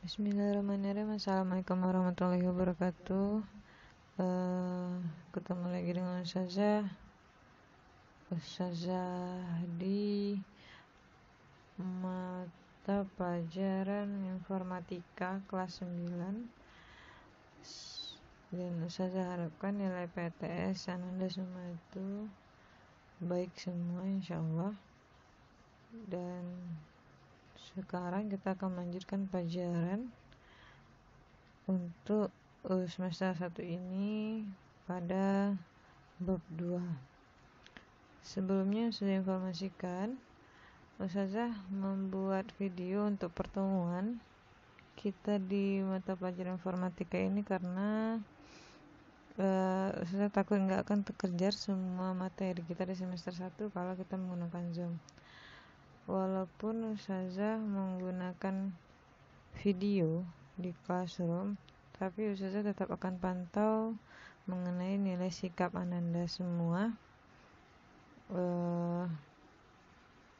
Bismillahirrahmanirrahim. Assalamualaikum warahmatullahi wabarakatuh. Ketemu lagi dengan Ustazah di mata pelajaran informatika kelas 9, dan Ustazah harapkan nilai PTS Ananda semua itu baik semua insyaallah. Dan sekarang kita akan melanjutkan pelajaran untuk semester 1 ini pada bab 2. Sebelumnya sudah informasikan Ustazah membuat video untuk pertemuan kita di mata pelajaran informatika ini karena Ustazah takut nggak akan terkejar semua materi kita di semester 1 kalau kita menggunakan Zoom. Walaupun Ustazah menggunakan video di classroom, tapi Ustazah tetap akan pantau mengenai nilai sikap Ananda semua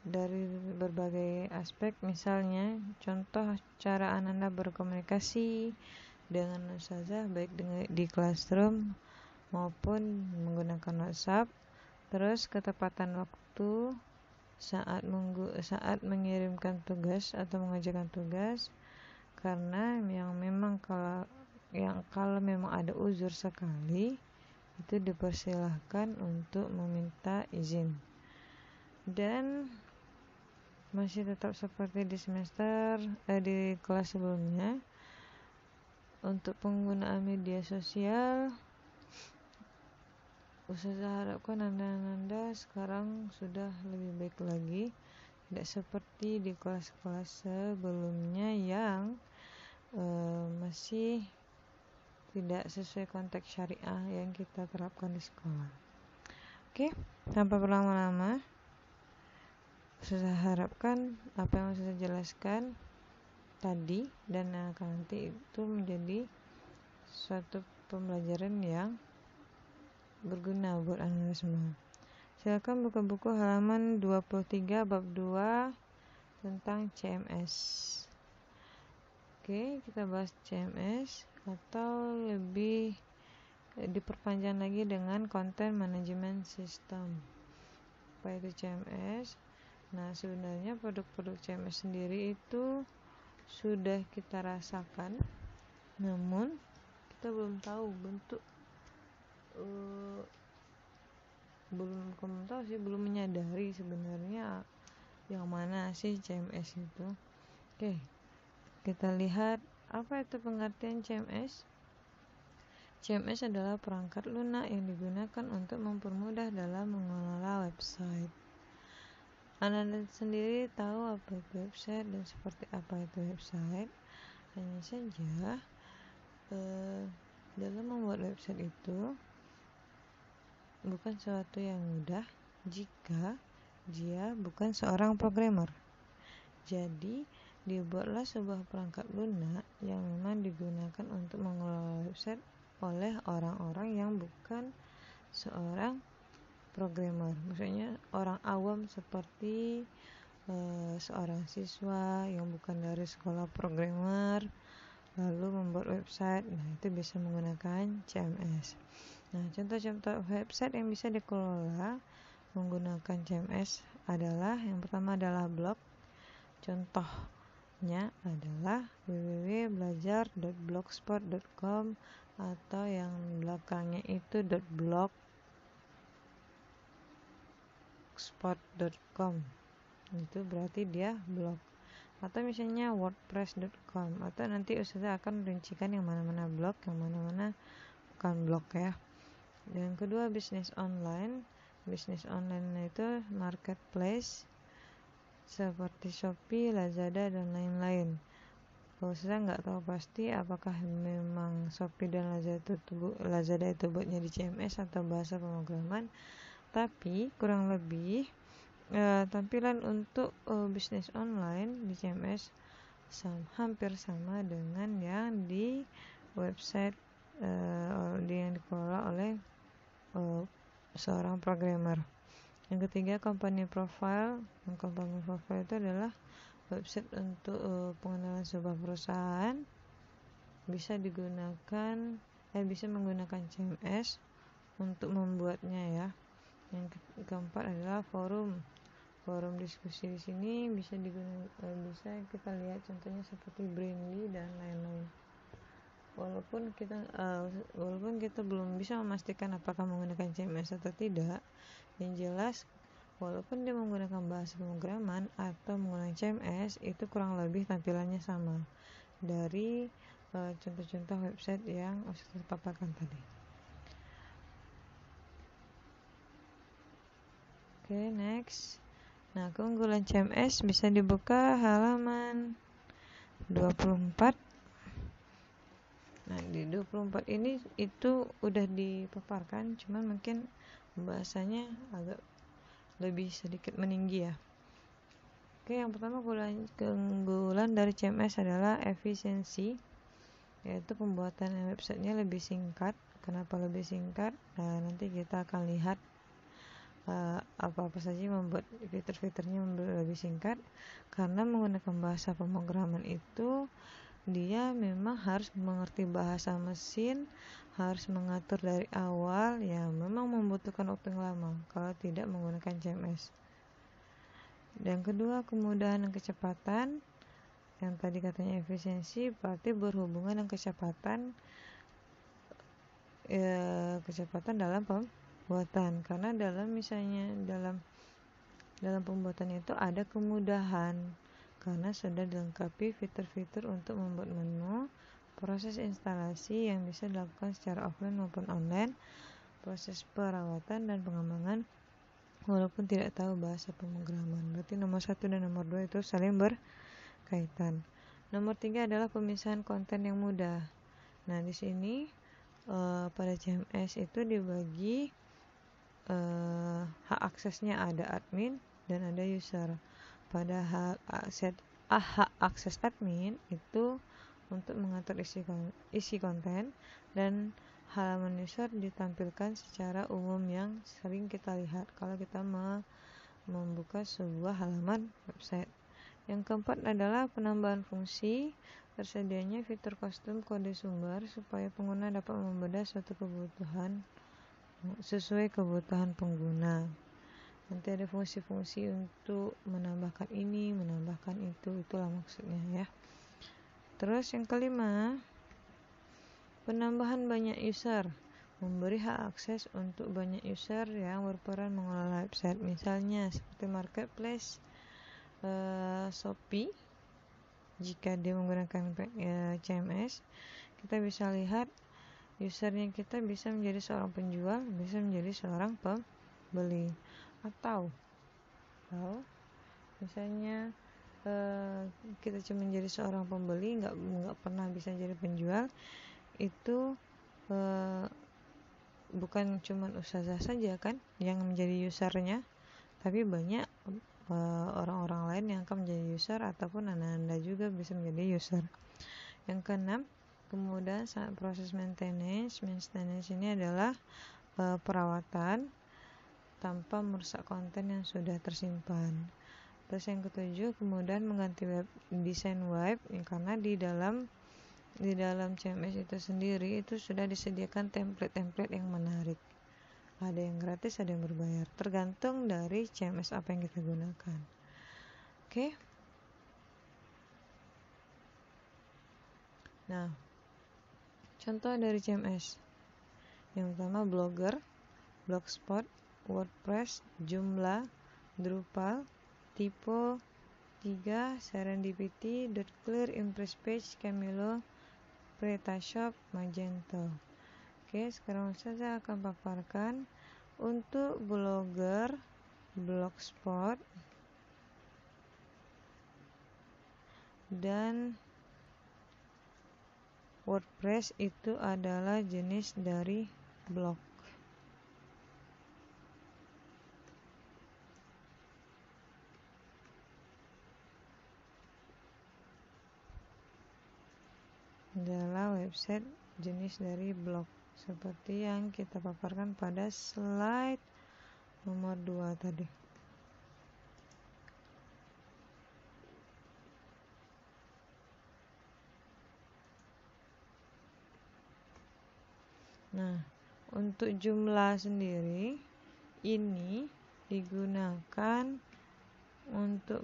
dari berbagai aspek, misalnya contoh cara Ananda berkomunikasi dengan Ustazah baik di classroom maupun menggunakan WhatsApp, terus ketepatan waktu saat mengirimkan tugas atau mengerjakan tugas, karena kalau memang ada uzur sekali itu dipersilahkan untuk meminta izin. Dan masih tetap seperti di di kelas sebelumnya, untuk penggunaan media sosial Ustazah harapkan Anda sekarang sudah lebih baik lagi, tidak seperti di kelas-kelas sebelumnya yang masih tidak sesuai konteks syariah yang kita terapkan di sekolah. Oke, tanpa berlama-lama, Ustazah harapkan apa yang Ustazah jelaskan tadi dan akan nanti itu menjadi suatu pembelajaran yang berguna buat Anda semua. Silakan buka buku halaman 23 bab 2 tentang CMS. Oke, kita bahas CMS atau lebih diperpanjang lagi dengan Content Management System. Apa itu CMS? Nah, sebenarnya produk-produk CMS sendiri itu sudah kita rasakan, namun kita belum tahu bentuk belum menyadari sebenarnya yang mana sih CMS itu. Oke, kita lihat apa itu pengertian CMS. CMS adalah perangkat lunak yang digunakan untuk mempermudah dalam mengelola website. Anda sendiri tahu apa itu website dan seperti apa itu website. Hanya saja dalam membuat website itu bukan sesuatu yang mudah jika dia bukan seorang programmer. Jadi dibuatlah sebuah perangkat lunak yang memang digunakan untuk mengelola website oleh orang-orang yang bukan seorang programmer. Maksudnya orang awam seperti seorang siswa yang bukan dari sekolah programmer lalu membuat website. Nah, itu bisa menggunakan CMS. Nah, contoh-contoh website yang bisa dikelola menggunakan CMS adalah, yang pertama adalah blog. Contohnya adalah www.belajar.blogspot.com atau yang belakangnya itu .blogspot.com. Itu berarti dia blog. Atau misalnya wordpress.com, atau nanti Ustazah akan merincikan yang mana-mana blog, yang mana-mana bukan blog ya. Yang kedua, bisnis online. Bisnis online itu marketplace seperti Shopee, Lazada, dan lain-lain. Ustazah nggak tahu pasti apakah memang Shopee dan Lazada itu buatnya di CMS atau bahasa pemrograman, tapi kurang lebih tampilan untuk bisnis online di CMS hampir sama dengan yang di website yang dikelola oleh seorang programmer. Yang ketiga, company profile. Company profile itu adalah website untuk pengenalan sebuah perusahaan bisa menggunakan CMS untuk membuatnya ya. Yang keempat adalah forum diskusi. Di sini bisa kita lihat contohnya seperti Brainly dan lain-lain. Walaupun kita belum bisa memastikan apakah menggunakan CMS atau tidak, yang jelas walaupun dia menggunakan bahasa pemrograman atau menggunakan CMS, itu kurang lebih tampilannya sama dari contoh-contoh website yang saya paparkan tadi. Oke, next. Nah, keunggulan CMS bisa dibuka halaman 24. Nah, di 24 ini itu udah dipaparkan, cuman mungkin bahasanya agak lebih sedikit meninggi ya. Oke, yang pertama keunggulan dari CMS adalah efisiensi, yaitu pembuatan websitenya lebih singkat. Kenapa lebih singkat? Nah, nanti kita akan lihat apa-apa saja membuat fitur-fiturnya lebih singkat. Karena menggunakan bahasa pemrograman itu dia memang harus mengerti bahasa mesin, harus mengatur dari awal, ya memang membutuhkan waktu yang lama kalau tidak menggunakan CMS. Dan kedua, kemudahan dan kecepatan. Yang tadi katanya efisiensi, berarti berhubungan dengan kecepatan dalam pembuatan. Karena dalam pembuatan itu ada kemudahan karena sudah dilengkapi fitur-fitur untuk membuat menu, proses instalasi yang bisa dilakukan secara offline maupun online, proses perawatan dan pengembangan walaupun tidak tahu bahasa pemrograman. Berarti nomor 1 dan nomor 2 itu saling berkaitan. Nomor 3 adalah pemisahan konten yang mudah. Nah, di sini pada CMS itu dibagi hak aksesnya, ada admin dan ada user. Pada hak akses admin itu untuk mengatur isi konten, dan halaman user ditampilkan secara umum yang sering kita lihat kalau kita membuka sebuah halaman website. Yang keempat adalah penambahan fungsi. Tersedianya fitur custom kode sumber supaya pengguna dapat membedah suatu kebutuhan sesuai kebutuhan pengguna. Nanti ada fungsi-fungsi untuk menambahkan ini, menambahkan itulah maksudnya ya. Terus yang kelima, penambahan banyak user. Memberi hak akses untuk banyak user yang berperan mengelola website. Misalnya seperti marketplace Shopee. Jika dia menggunakan CMS, kita bisa lihat usernya kita bisa menjadi seorang penjual, bisa menjadi seorang pembeli. Atau misalnya kita cuma menjadi seorang pembeli, nggak pernah bisa jadi penjual, itu bukan cuma ustazah saja kan yang menjadi usernya, tapi banyak orang-orang lain yang akan menjadi user, ataupun anda juga bisa menjadi user. Yang keenam, kemudian saat proses maintenance ini adalah perawatan tanpa merusak konten yang sudah tersimpan. Terus yang ketujuh, kemudian mengganti desain web, karena di dalam CMS itu sendiri itu sudah disediakan template-template yang menarik. Ada yang gratis, ada yang berbayar, tergantung dari CMS apa yang kita gunakan. Oke. Nah, contoh dari CMS. Yang pertama Blogger, Blogspot, WordPress, Joomla, Drupal, Typo 3, Serendipity, .clear, Impress Page, Camelo, PrestaShop, Magento. Oke, sekarang saya akan paparkan untuk Blogger, Blogspot, dan WordPress itu adalah jenis dari blog. Adalah website jenis dari blog, seperti yang kita paparkan pada slide nomor 2 tadi. Nah, untuk jumlah sendiri ini digunakan untuk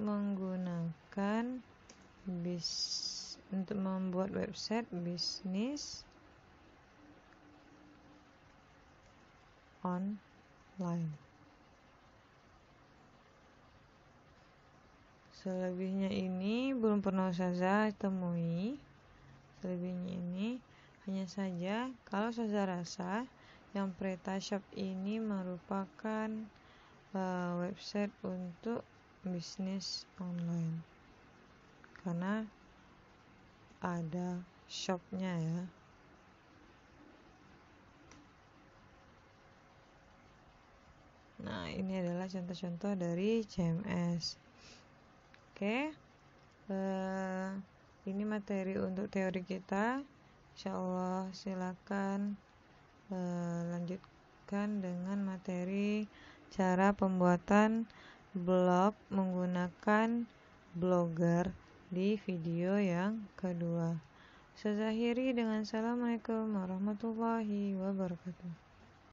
membuat website bisnis online. Selebihnya ini belum pernah Ustazah temui. Selebihnya ini hanya saja kalau Ustazah rasa yang PretaShop ini merupakan website untuk bisnis online karena ada shopnya ya. Nah, ini adalah contoh-contoh dari CMS. Oke, ini materi untuk teori kita. Insyaallah silakan lanjutkan dengan materi cara pembuatan blog menggunakan Blogger di video yang kedua. Saya akhiri dengan Assalamualaikum warahmatullahi wabarakatuh.